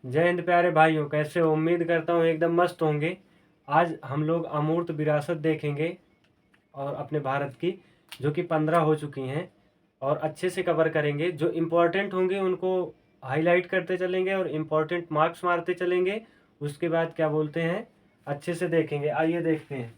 जय हिंद प्यारे भाइयों, कैसे हो? उम्मीद करता हूँ एकदम मस्त होंगे। आज हम लोग अमूर्त विरासत देखेंगे और अपने भारत की, जो कि 15 हो चुकी हैं, और अच्छे से कवर करेंगे। जो इम्पोर्टेंट होंगे उनको हाईलाइट करते चलेंगे और इम्पोर्टेंट मार्क्स मारते चलेंगे। उसके बाद क्या बोलते हैं, अच्छे से देखेंगे। आइए देखते हैं।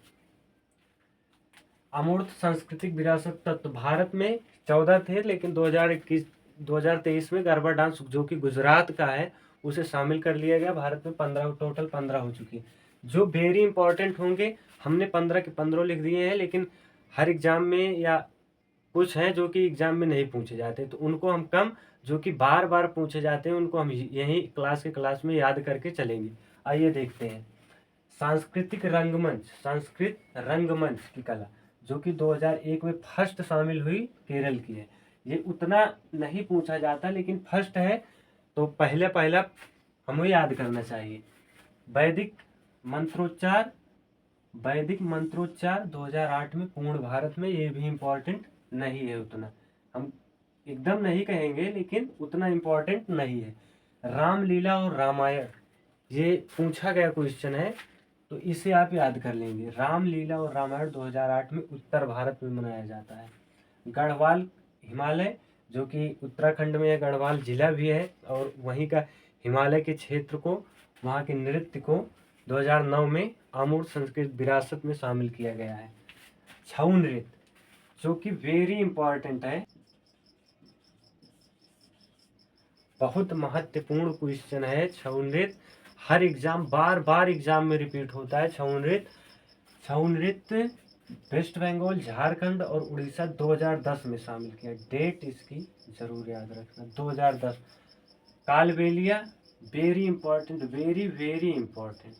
अमूर्त सांस्कृतिक विरासत तत्व भारत में 14 थे, लेकिन 2023 में गरबा डांस, जो कि गुजरात का है, उसे शामिल कर लिया गया। भारत में 15, टोटल 15 हो चुकी। जो वेरी इंपॉर्टेंट होंगे, हमने 15 के 15 लिख दिए हैं, लेकिन हर एग्जाम में या कुछ हैं जो कि एग्जाम में नहीं पूछे जाते, तो उनको हम कम, जो कि बार बार पूछे जाते हैं, उनको हम यही क्लास में याद करके चलेंगे। आइए देखते हैं। सांस्कृतिक रंगमंच, संस्कृत रंगमंच की कला, जो कि 2001 में फर्स्ट शामिल हुई, केरल की है। ये उतना नहीं पूछा जाता, लेकिन फर्स्ट है तो पहले पहला हमें याद करना चाहिए। वैदिक मंत्रोच्चार, वैदिक मंत्रोच्चार 2008 में पूर्ण भारत में, ये भी इम्पोर्टेंट नहीं है उतना। हम एकदम नहीं कहेंगे, लेकिन उतना इम्पोर्टेंट नहीं है। रामलीला और रामायण, ये पूछा गया क्वेश्चन है, तो इसे आप याद कर लेंगे। रामलीला और रामायण 2008 में उत्तर भारत में मनाया जाता है। गढ़वाल हिमालय, जो कि उत्तराखंड में है, गढ़वाल जिला भी है, और वहीं का हिमालय के क्षेत्र को, वहाँ के नृत्य को 2009 में अमूर्त संस्कृत विरासत में शामिल किया गया है। छऊ नृत्य, जो कि वेरी इंपॉर्टेंट है, बहुत महत्वपूर्ण क्वेश्चन है। छऊ नृत्य हर एग्जाम, बार बार एग्जाम में रिपीट होता है। छऊ नृत्य, छऊ नृत्य वेस्ट बंगाल, झारखंड और उड़ीसा 2010 में शामिल किया। डेट इसकी जरूर याद रखना, 2010। Kalbelia, very important, very very important.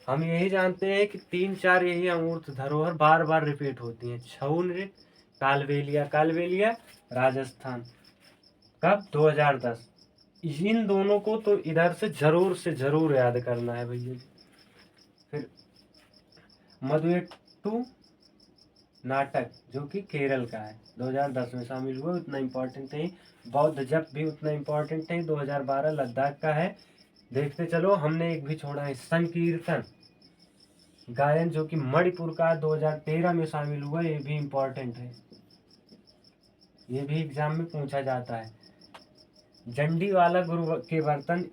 हम यही जानते हैं कि 3-4 यही अमूर्त धरोहर बार बार रिपीट होती हैं। छऊ नृत्य, कालबेलिया, कालबेलिया राजस्थान, कब? 2010। इन दोनों को तो इधर से जरूर याद करना है भैया। फिर मधुएट्टू नाटक, जो कि केरल का है, 2010 में शामिल हुआ, उतना इम्पोर्टेंट नहीं। बौद्ध जप भी उतना इम्पोर्टेंट नहीं, 2012 लद्दाख का है। देखते चलो, हमने एक भी छोड़ा है। संकीर्तन गायन, जो कि मणिपुर का 2013 में शामिल हुआ, ये भी इम्पोर्टेंट है, ये भी एग्जाम में पूछा जाता है। जंडी वाला गुरु के बर्तन,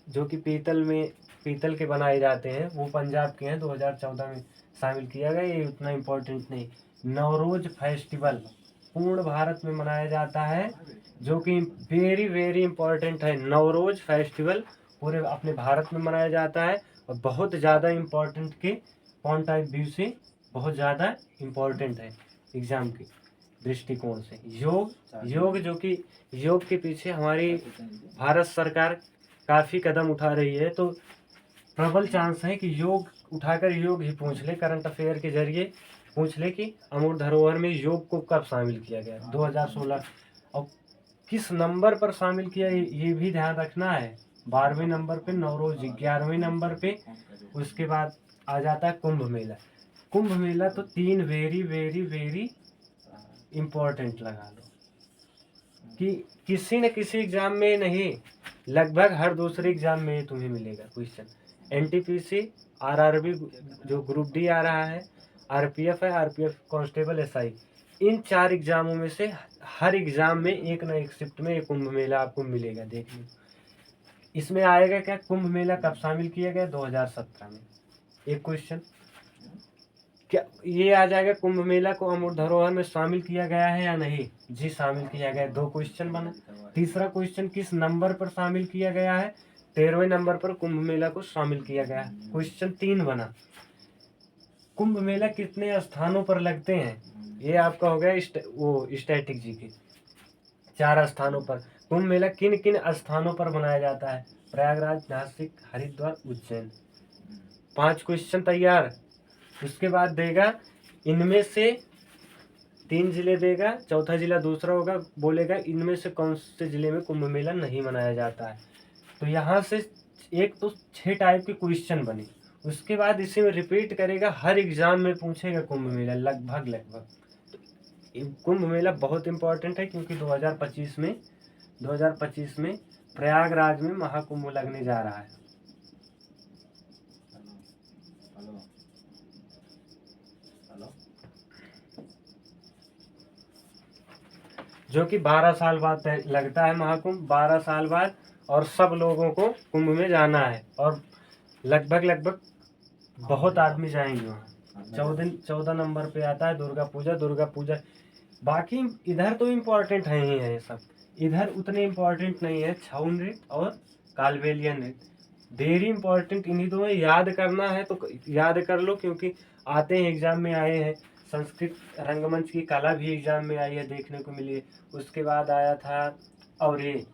जो कि पीतल के बनाए जाते हैं, वो पंजाब के हैं, 2014 में शामिल किया गया, ये उतना इम्पोर्टेंट नहीं। नवरोज फेस्टिवल पूर्ण भारत में मनाया जाता है, जो कि वेरी वेरी इंपॉर्टेंट है। नवरोज फेस्टिवल पूरे अपने भारत में मनाया जाता है, और बहुत ज़्यादा इम्पोर्टेंट के पॉइंट ऑफ व्यू से बहुत ज़्यादा इम्पोर्टेंट है एग्जाम के दृष्टिकोण से। योग, योग जो कि योग के पीछे हमारी भारत सरकार काफ़ी कदम उठा रही है, तो प्रबल चांस है कि योग उठाकर योग ही पूछ ले, करंट अफेयर के जरिए पूछ ले कि अमूर्त धरोहर में योग को कब शामिल किया गया, 2016, और किस नंबर पर शामिल किया, ये भी ध्यान रखना है। 12वें नंबर पे नवरोज, 11वें नंबर पे, उसके बाद आ जाता है कुंभ मेला। कुंभ मेला तो 3 वेरी वेरी वेरी इम्पोर्टेंट लगा लो, कि किसी न किसी एग्जाम में नहीं, लगभग हर दूसरे एग्जाम में तुम्हें मिलेगा क्वेश्चन। एनटीपीसी, आरआरबी जो ग्रुप डी आ रहा है, आरपीएफ है, आरपीएफ कांस्टेबल, एसआई, इन 4 एग्जामों में से हर एग्जाम में एक न एक शिफ्ट में एक कुंभ मेला आपको मिलेगा देखने। इसमें आएगा क्या, कुंभ मेला कब शामिल किया गया? 2017 में। एक क्वेश्चन क्या ये आ जाएगा, कुंभ मेला को अमूर्त धरोहर में शामिल किया गया है या नहीं? जी शामिल किया गया, 2 क्वेश्चन बना। तीसरा क्वेश्चन, किस नंबर पर शामिल किया गया है? 13वें नंबर पर कुंभ मेला को शामिल किया गया है, क्वेश्चन 3 बना। कुंभ मेला कितने स्थानों पर लगते हैं? ये आपका हो गया वो स्टैटिक जी के 4 स्थानों पर। कुंभ मेला किन किन स्थानों पर मनाया जाता है? प्रयागराज, नासिक, हरिद्वार, उज्जैन। 5 क्वेश्चन तैयार। उसके बाद देगा, इनमें से 3 जिले देगा, चौथा जिला दूसरा होगा, बोलेगा इनमें से कौन से जिले में कुंभ मेला नहीं मनाया जाता है। तो यहाँ से एक तो 6 टाइप के क्वेश्चन बने। उसके बाद इसे में रिपीट करेगा, हर एग्जाम में पूछेगा कुंभ मेला, लगभग। तो कुंभ मेला बहुत इंपॉर्टेंट है, क्योंकि 2025 में 2025 में प्रयागराज में महाकुंभ लगने जा रहा है। जो कि 12 साल बाद लगता है महाकुंभ, 12 साल बाद, और सब लोगों को कुंभ में जाना है, और लगभग बहुत आदमी जाएंगे वहाँ। 14 नंबर पे आता है दुर्गा पूजा। बाकी इधर तो इम्पोर्टेंट है ही है, ये सब इधर उतने इम्पोर्टेंट नहीं है। छऊ नृत्य और कालबेलिया नृत्य वेरी इम्पोर्टेंट, इन्हीं दो में याद करना है तो याद कर लो, क्योंकि आते हैं एग्जाम में आए हैं। संस्कृत रंगमंच की कला भी एग्जाम में आई है, देखने को मिली है। उसके बाद आया था, और ये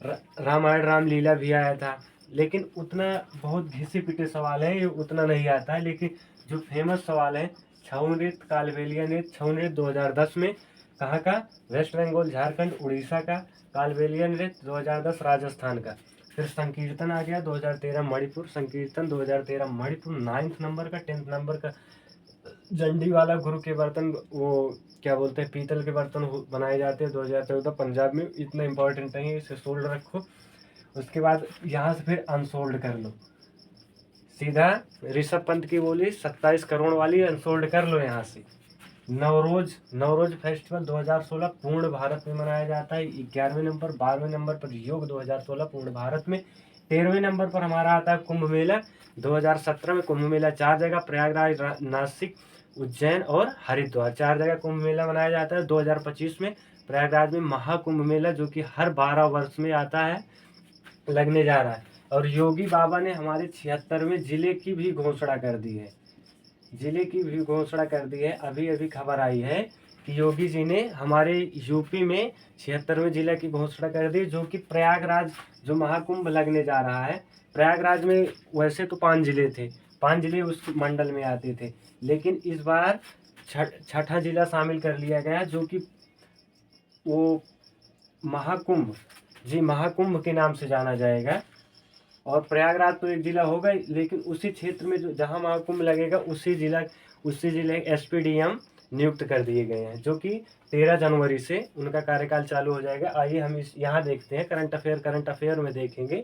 रामायण रामलीला भी आया था, लेकिन उतना बहुत घिसे पिटे सवाल है, ये उतना नहीं आता है। लेकिन जो फेमस सवाल है, छऊ नृत्य कालबेलिया नृत्य। छऊ नृत्य 2010 में कहाँ का? वेस्ट बंगाल झारखंड उड़ीसा का। कालबेलिया नृत्य 2010 राजस्थान का। फिर संकीर्तन आ गया 2013 मणिपुर। संकीर्तन 2013 मणिपुर 9th नंबर का। 10th नंबर का जंडी वाला गुरु के बर्तन, वो क्या बोलते हैं, पीतल के बर्तन बनाए जाते हैं 2014 पंजाब में। इतना इंपॉर्टेंट नहीं है, इसे सोल्ड रखो। उसके बाद यहाँ से फिर अनसोल्ड कर लो, सीधा ऋषभ पंत की बोली 27 करोड़ वाली अनसोल्ड कर लो यहाँ से। नवरोज फेस्टिवल 2016 पूर्ण भारत में मनाया जाता है 11वें नंबर। 12वें नंबर पर योग 2016 पूर्ण भारत में। 13वें नंबर पर हमारा आता है कुंभ मेला 2017 में। कुंभ मेला 4 जगह, प्रयागराज, नासिक, उज्जैन और हरिद्वार, 4 जगह कुंभ मेला मनाया जाता है। 2025 में प्रयागराज में महाकुंभ मेला, जो कि हर 12 वर्ष में आता है, लगने जा रहा है। और योगी बाबा ने हमारे 76वें जिले की भी घोषणा कर दी है, अभी अभी खबर आई है कि योगी जी ने हमारे यूपी में 76वें जिले की घोषणा कर दी, जो कि प्रयागराज जो महाकुंभ लगने जा रहा है। प्रयागराज में वैसे तो 5 जिले थे, 5 जिले उस मंडल में आते थे, लेकिन इस बार छठा जिला शामिल कर लिया गया, जो कि वो महाकुंभ के नाम से जाना जाएगा। और प्रयागराज तो एक जिला होगा, लेकिन उसी क्षेत्र में जो जहाँ महाकुंभ लगेगा उसी जिले एसपीडीएम नियुक्त कर दिए गए हैं, जो कि 13 जनवरी से उनका कार्यकाल चालू हो जाएगा। आइए हम यहाँ देखते हैं करंट अफेयर में देखेंगे,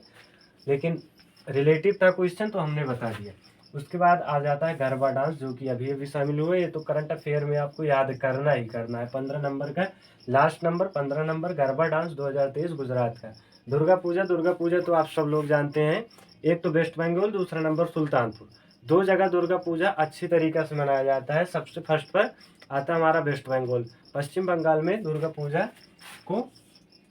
लेकिन रिलेटिव था क्वेश्चन तो हमने बता दिया। उसके बाद आ जाता है गरबा डांस, जो कि अभी अभी शामिल हुए। ये तो करंट अफेयर में आपको याद करना ही करना है। 15 नंबर का last number, 15 number garba dance 2023 Gujarat का। दुर्गा पूजा तो आप सब लोग जानते हैं, एक तो वेस्ट बंगाल, दूसरा नंबर सुल्तानपुर। 2 जगह दुर्गा पूजा अच्छी तरीका से मनाया जाता है। सबसे फर्स्ट पर आता हमारा वेस्ट बंगाल। पश्चिम बंगाल में दुर्गा पूजा को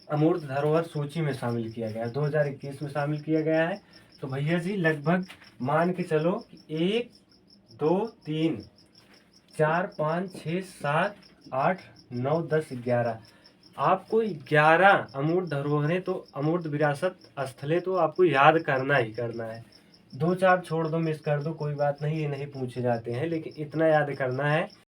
अमूर्त धरोहर सूची में शामिल किया गया, 2021 में शामिल किया गया है। तो भैया जी लगभग मान के चलो 1 2 3 4 5 6 7 8 9 10 11, आपको 11 अमूर्त धरोहरें, तो अमूर्त विरासत स्थलें तो आपको याद करना ही करना है। 2-4 छोड़ दो, मिस कर दो, कोई बात नहीं, ये नहीं पूछे जाते हैं, लेकिन इतना याद करना है